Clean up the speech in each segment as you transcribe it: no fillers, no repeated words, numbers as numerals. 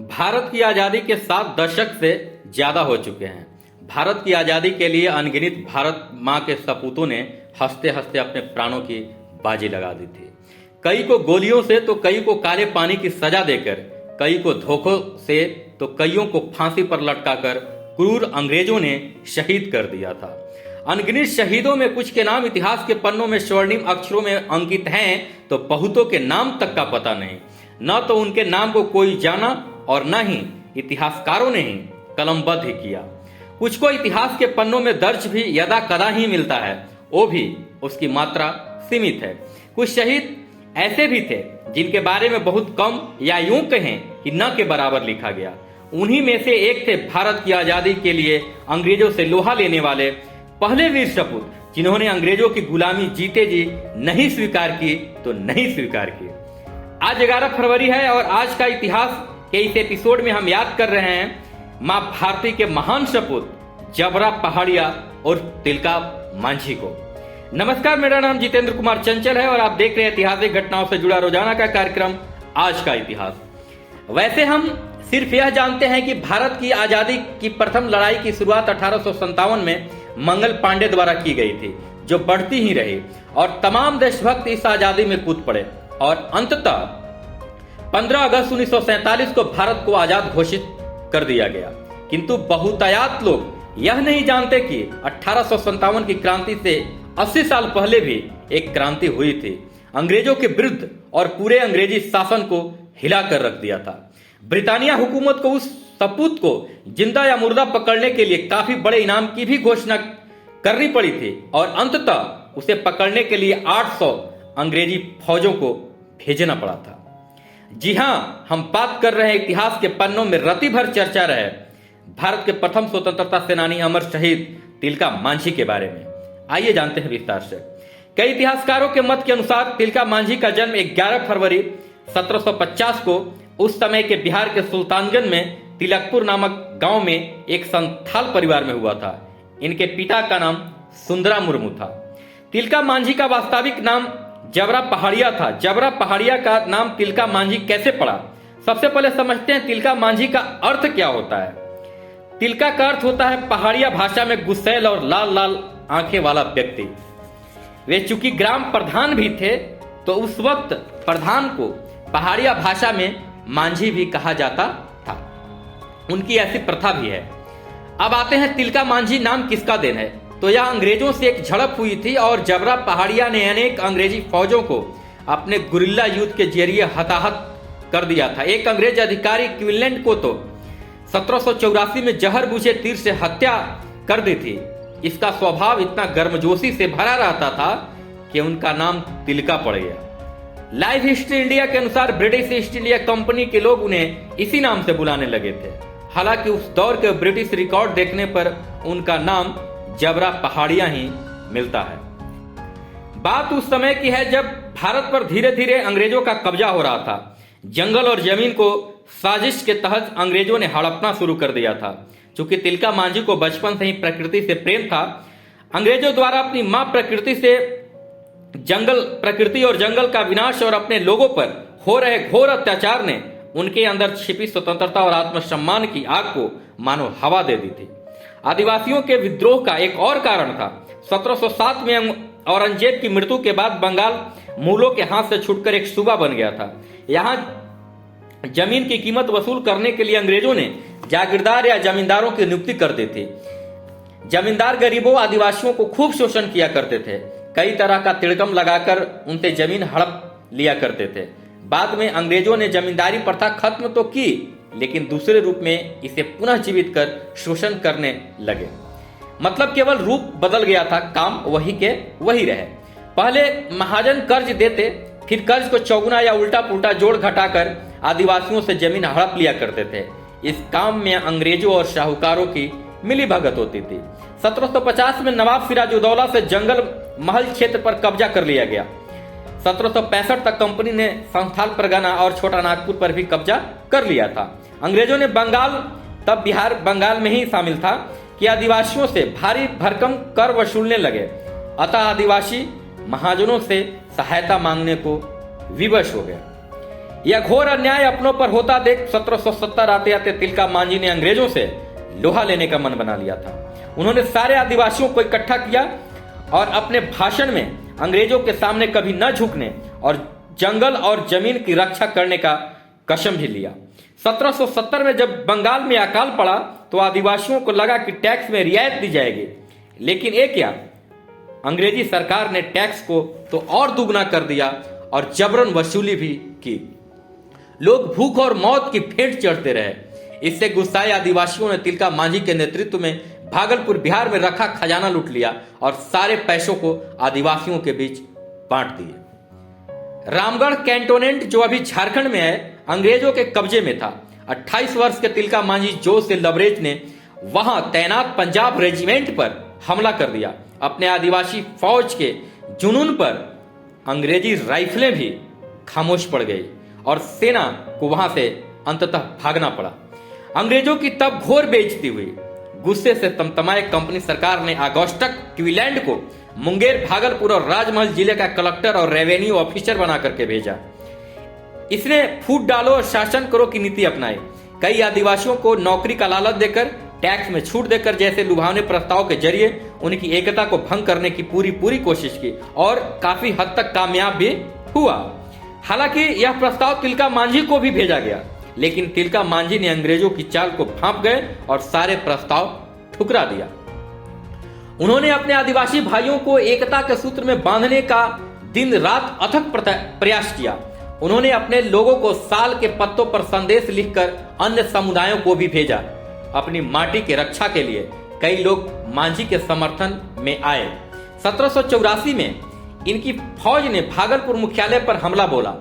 भारत की आज़ादी के 7 दशक से ज़्यादा हो चुके हैं। भारत की आज़ादी के लिए अनगिनत भारत माँ के सपूतों ने हंसते हंसते अपने प्राणों की बाजी लगा दी थी। कई को गोलियों से तो कई को काले पानी की सजा देकर, कई को धोखों से तो कईयों को फांसी पर लटकाकर क्रूर अंग्रेजों ने शहीद कर दिया था। अनगिनत शहीदों में कुछ के नाम इतिहास के पन्नों में स्वर्णिम अक्षरों में अंकित हैं, तो बहुतों के नाम तक का पता नहीं। न तो उनके नाम को कोई जाना और न ही इतिहासकारों ने ही कलमबद्ध ही किया। कुछ को इतिहास के पन्नों में दर्ज भी यदा कदा ही मिलता है, वो भी उसकी मात्रा सीमित है। कुछ शहीद ऐसे भी थे जिनके बारे में बहुत कम या यूं कहें कि न के बराबर लिखा गया। उन्हीं में से एक थे भारत की आजादी के लिए अंग्रेजों से लोहा लेने वाले पहले वीर सपूत, जिन्होंने अंग्रेजों की गुलामी जीते जी नहीं स्वीकार की तो नहीं स्वीकार की। आज 11 फरवरी है और आज का इतिहास के इस एपिसोड में हम याद कर रहे हैं मां भारती के महान सपूत जबरा पहाड़िया और तिलका मांझी को। नमस्कार, मेरा नाम जितेंद्र कुमार चंचल है और आप देख रहे हैं ऐतिहासिक घटनाओं से जुड़ा रोजाना का कार्यक्रम आज का इतिहास। वैसे हम सिर्फ यह जानते हैं कि भारत की आजादी की प्रथम लड़ाई की शुरुआत 1857 में मंगल पांडे द्वारा की गई थी, जो बढ़ती ही रही और तमाम देशभक्त इस आजादी में कूद पड़े और अंततः 15 अगस्त 1947 को भारत को आजाद घोषित कर दिया गया। किंतु बहुतायत लोग यह नहीं जानते कि 1857 की क्रांति से 80 साल पहले भी एक क्रांति हुई थी। अंग्रेजों के विरुद्ध और पूरे अंग्रेजी शासन को हिला कर रख दिया था। ब्रिटानिया हुकूमत को उस सपूत को जिंदा या मुर्दा पकड़ने के लिए काफी बड़े इनाम की भी घोषणा करनी पड़ी थी और अंततः उसे पकड़ने के लिए 800 अंग्रेजी फौजों को भेजना पड़ा था। जी हां, हम बात कर रहे हैं इतिहास के पन्नों में रति भर चर्चा रहे भारत के प्रथम स्वतंत्रता सेनानी अमर शहीद तिलका मांझी के बारे में। आइए जानते हैं विस्तार से। कई इतिहासकारों के मत के अनुसार तिलका मांझी का जन्म 11 फरवरी 1750 को उस समय के बिहार के सुल्तानगंज में तिलकपुर नामक गांव में एक संथाल परिवार में हुआ था। इनके पिता का नाम सुंदरा मुर्मू था। तिलका मांझी का वास्तविक नाम जबरा पहाड़िया था। जबरा पहाड़िया का नाम तिलका मांझी कैसे पड़ा? सबसे पहले समझते हैं तिलका मांझी का अर्थ क्या होता है। तिलका का अर्थ होता है पहाड़िया भाषा में गुस्सैल और लाल लाल आंखें वाला व्यक्ति। वे चूंकि ग्राम प्रधान भी थे तो उस वक्त प्रधान को पहाड़िया भाषा में मांझी भी कहा जाता था। उनकी ऐसी प्रथा भी है। अब आते हैं तिलका मांझी नाम किसका देन है। तो यह अंग्रेजों से एक झड़प हुई थी और जबरा पहाड़िया ने अनेक अंग्रेजी फौजों को अपने गुरिल्ला युद्ध के जरिए हताहत कर दिया था। एक अंग्रेज अधिकारी क्विनलैंड को तो 1784 में जहर बूझे तीर से हत्या कर दी थी। इसका स्वभाव इतना गर्मजोशी से भरा रहता था कि उनका नाम तिलका पड़ गया। लाइव हिस्ट्री इंडिया के अनुसार ब्रिटिश ईस्ट इंडिया कंपनी के लोग उन्हें इसी नाम से बुलाने लगे थे। हालांकि उस दौर के ब्रिटिश रिकॉर्ड देखने पर उनका नाम जबरा पहाड़िया ही मिलता है। बात उस समय की है जब भारत पर धीरे धीरे अंग्रेजों का कब्जा हो रहा था। जंगल और जमीन को साजिश के तहत अंग्रेजों ने हड़पना शुरू कर दिया था। चूंकि तिलका मांझी को बचपन से ही प्रकृति से प्रेम था, अंग्रेजों द्वारा अपनी मां प्रकृति और जंगल का विनाश और अपने लोगों पर हो रहे घोर अत्याचार ने उनके अंदर छिपी स्वतंत्रता और आत्मसम्मान की आग को मानो हवा दे दी थी। आदिवासियों के विद्रोह का एक और कारण था। 1707 में औरंगजेब की मृत्यु के बाद बंगाल मुगलों के हाथ से छूटकर एक सूबा बन गया था। यहाँ जमीन की कीमत वसूल करने के लिए अंग्रेजों ने जागीरदार या जमींदारों की नियुक्ति कर दी थी। जमींदार गरीबों आदिवासियों को खूब शोषण किया करते थे। कई तरह का तिड़कम लगाकर उनसे जमीन हड़प लिया करते थे। बाद में अंग्रेजों ने जमींदारी प्रथा खत्म तो की, लेकिन दूसरे रूप में इसे पुनः जीवित कर शोषण करने लगे। मतलब केवल रूप बदल गया था, काम वही के वही रहे। पहले महाजन कर्ज देते, फिर कर्ज को चौगुना या उल्टा पुल्टा जोड़ घटाकर आदिवासियों से जमीन हड़प लिया करते थे। इस काम में अंग्रेजों और शाहूकारों की मिली भगत होती थी। 1750 में नवाब सिराजुद्दौला से जंगल महल क्षेत्र पर कब्जा कर लिया गया। 1765 तक कंपनी ने संथाल परगना और छोटा नागपुर पर भी कब्जा कर लिया था। अंग्रेजों ने बंगाल, तब बिहार बंगाल में ही शामिल था, कि आदिवासियों से भारी भरकम कर वसूलने लगे। अतः आदिवासी महाजनों से सहायता मांगने को विवश हो गए। यह घोर अन्याय अपनों पर होता देख 1770 आते आते तिलका मांझी ने अंग्रेजों से लोहा लेने का मन बना लिया था। उन्होंने सारे आदिवासियों को इकट्ठा किया और अपने भाषण में अंग्रेजों के सामने कभी न झुकने और जंगल और जमीन की रक्षा करने का कसम भी लिया। 1770 में जब बंगाल में अकाल पड़ा तो आदिवासियों को लगा कि टैक्स में रियायत दी जाएगी, लेकिन एक क्या, अंग्रेजी सरकार ने टैक्स को तो और दुगना कर दिया और जबरन वसूली भी की। लोग भूख और मौत की भेंट चढ़ते रहे। इससे गुस्साए आदिवासियों ने तिलका मांझी के नेतृत्व में भागलपुर बिहार में रखा खजाना लूट लिया और सारे पैसों को आदिवासियों के बीच बांट दिए। रामगढ़ कैंटोनेंट जो अभी झारखंड में है, अंग्रेजों के कब्जे में था। 28 वर्ष के तिलका मांझी जोश से लबरेज ने वहां तैनात पंजाब रेजिमेंट पर हमला कर दिया। अपने आदिवासी फौज के जुनून पर अंग्रेजी राइफलें भी खामोश पड़ गई और सेना को वहां से अंततः भागना पड़ा। अंग्रेजों की तब घोर बेइज्जती हुई। गुस्से से तमतमाए कंपनी सरकार ने ऑगस्टस क्लीलैंड को मुंगेर, भागलपुर और राजमहल जिले का कलेक्टर और रेवेन्यू ऑफिसर बना करके भेजा। इसने फूट डालो और शासन करो की नीति अपनाई। कई आदिवासियों को नौकरी का लालच देकर, टैक्स में छूट देकर जैसे लुभावने प्रस्ताव के जरिए उनकी एकता को भंग करने की पूरी कोशिश की और काफी हद तक कामयाब भी हुआ। हालांकि यह प्रस्ताव तिलका मांझी को भी भेजा गया, लेकिन तिलका मांझी ने अंग्रेजों की चाल को भांप गए और सारे प्रस्ताव ठुकरा दिया। उन्होंने अपने आदिवासी भाइयों को एकता के सूत्र में बांधने का दिन रात अथक प्रयास किया। उन्होंने अपने लोगों को साल के पत्तों पर संदेश लिखकर अन्य समुदायों को भी भेजा। अपनी माटी की रक्षा के लिए कई लोग मांझी के समर्थन में आए। 1784 में इनकी फौज ने भागलपुर मुख्यालय पर हमला बोला।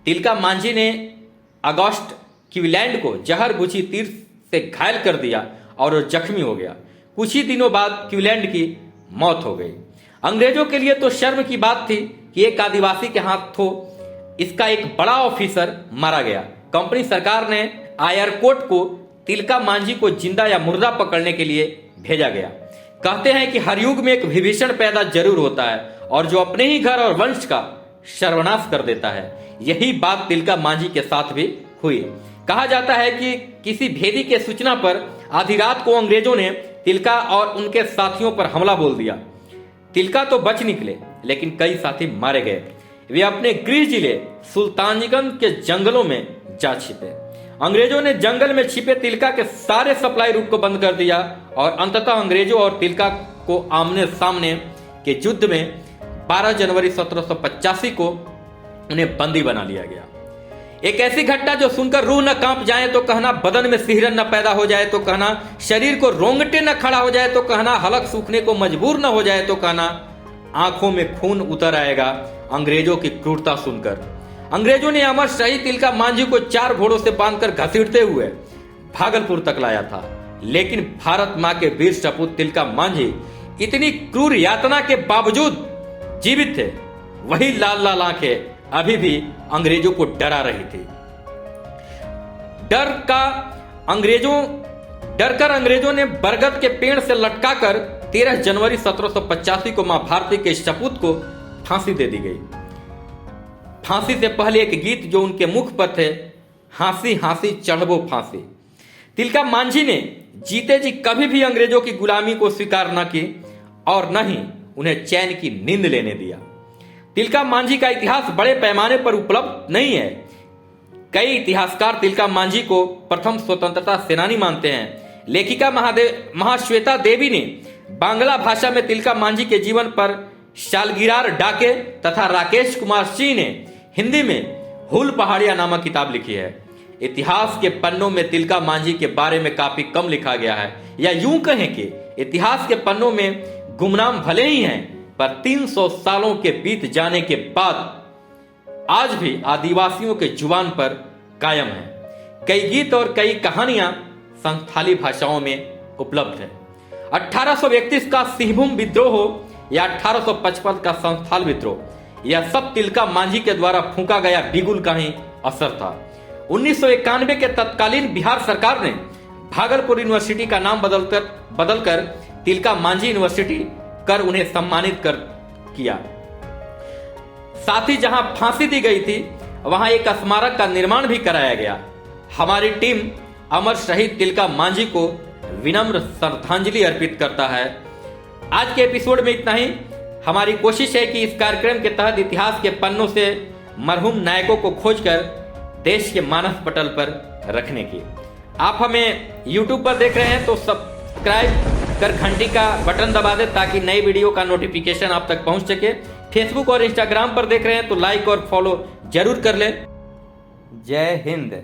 तिलका मांझी ने ऑगस्टस क्लीलैंड को जहर घुसी तीर से घायल कर दिया और जख्मी हो गया। कुछ ही दिनों बाद क्लीलैंड की मौत हो गई। अंग्रेजों के लिए तो शर्म की बात थी कि एक आदिवासी के हाथों इसका एक बड़ा ऑफिसर मारा गया। कंपनी सरकार ने आयरकोट को तिलका मांझी को जिंदा या मुर्दा पकड़ने के लिए भेजा गया। कहते हैं कि हर युग में एक विभीषण पैदा जरूर होता है और जो अपने ही घर और वंश का सर्वनाश कर देता है। यही बात तिलका मांझी के साथ भी हुई। कहा जाता है कि किसी भेदी के सूचना पर आधी रात को अंग्रेजों ने तिलका और उनके साथियों पर हमला बोल दिया। तिलका तो बच निकले, लेकिन कई साथी मारे गए। वे अपने गृह जिले सुल्तानगंज के जंगलों में जा छिपे। अंग्रेजों ने जंगल में छिपे तिलका के सारे सप्लाई रूट को बंद कर दिया और अंततः अंग्रेजों और तिलका को आमने सामने के युद्ध में 12 जनवरी 1785 को उन्हें बंदी बना लिया गया। एक ऐसी घटना जो सुनकर रूह न कांप जाए तो कहना, बदन में सिहरन न पैदा हो जाए तो कहना, शरीर को रोंगटे न खड़ा हो जाए तो कहना, हलक सूखने को मजबूर न हो जाए तो कहना, आंखों में खून उतर आएगा अंग्रेजों की क्रूरता सुनकर। अंग्रेजों ने अमर शहीद तिलका मांझी को 4 घोड़ों से बांधकर घसीटते हुए भागलपुर तक लाया था, लेकिन भारत मां के वीर सपूत तिलका मांझी इतनी क्रूर यातना के बावजूद जीवित थे। वही लाल लाल आंखें अभी भी अंग्रेजों को डरा रही थी। डरकर अंग्रेजों ने बरगद के पेड़ से लटकाकर 13 जनवरी 1785 को मां भारती के सपूत को फांसी दे दी गई। फांसी से पहले एक गीत जो उनके मुख पर थे, हांसी हांसी चढ़बो फांसी। तिलका मांझी ने जीते जी कभी भी अंग्रेजों की गुलामी को स्वीकार न की और न ही उन्हें चैन की नींद लेने दिया। तिलका मांझी का इतिहास बड़े पैमाने पर उपलब्ध नहीं है। कई इतिहासकार तिलका मांझी को प्रथम स्वतंत्रता सेनानी मानते हैं। लेखिका महाश्वेता देवी ने बांग्ला भाषा में तिलका मांझी के जीवन पर शालगिरार डाके तथा राकेश कुमार सिंह ने हिंदी में हुल पहाड़िया नामक किताब लिखी है। इतिहास के पन्नों में तिलका मांझी के बारे में काफी कम लिखा गया है, या यूं कहें कि इतिहास के पन्नों में गुमनाम भले ही हैं, पर 300 सालों के बीत जाने के बाद आज भी आदिवासियों के जुबान पर कायम है। कई गीत और कई कहानियां संथाली भाषाओं में उपलब्ध है। 1831 का सिंहभूम विद्रोह हो या 1855 का संथाल विद्रोह, यह सब तिलका मांझी के द्वारा फूंका गया बिगुल का ही असर था। 1991 के तत्कालीन बिहार सरकार ने भागलपुर यूनिवर्सिटी का नाम बदलकर तिलका मांझी यूनिवर्सिटी कर उन्हें सम्मानित किया। साथ ही जहां फांसी दी गई थी वहां एक स्मारक का निर्माण भी कराया गया। हमारी टीम अमर शहीद तिलका मांझी को विनम्र श्रद्धांजलि अर्पित करता है। आज के एपिसोड में इतना ही। हमारी कोशिश है कि इस कार्यक्रम के तहत इतिहास के पन्नों से मरहूम नायकों को खोजकर देश के मानस पटल पर रखने की। आप हमें YouTube पर देख रहे हैं तो सब्सक्राइब कर घंटी का बटन दबा दें ताकि नई वीडियो का नोटिफिकेशन आप तक पहुंच सके। फेसबुक और इंस्टाग्राम पर देख रहे हैं तो लाइक और फॉलो जरूर कर लें। जय हिंद।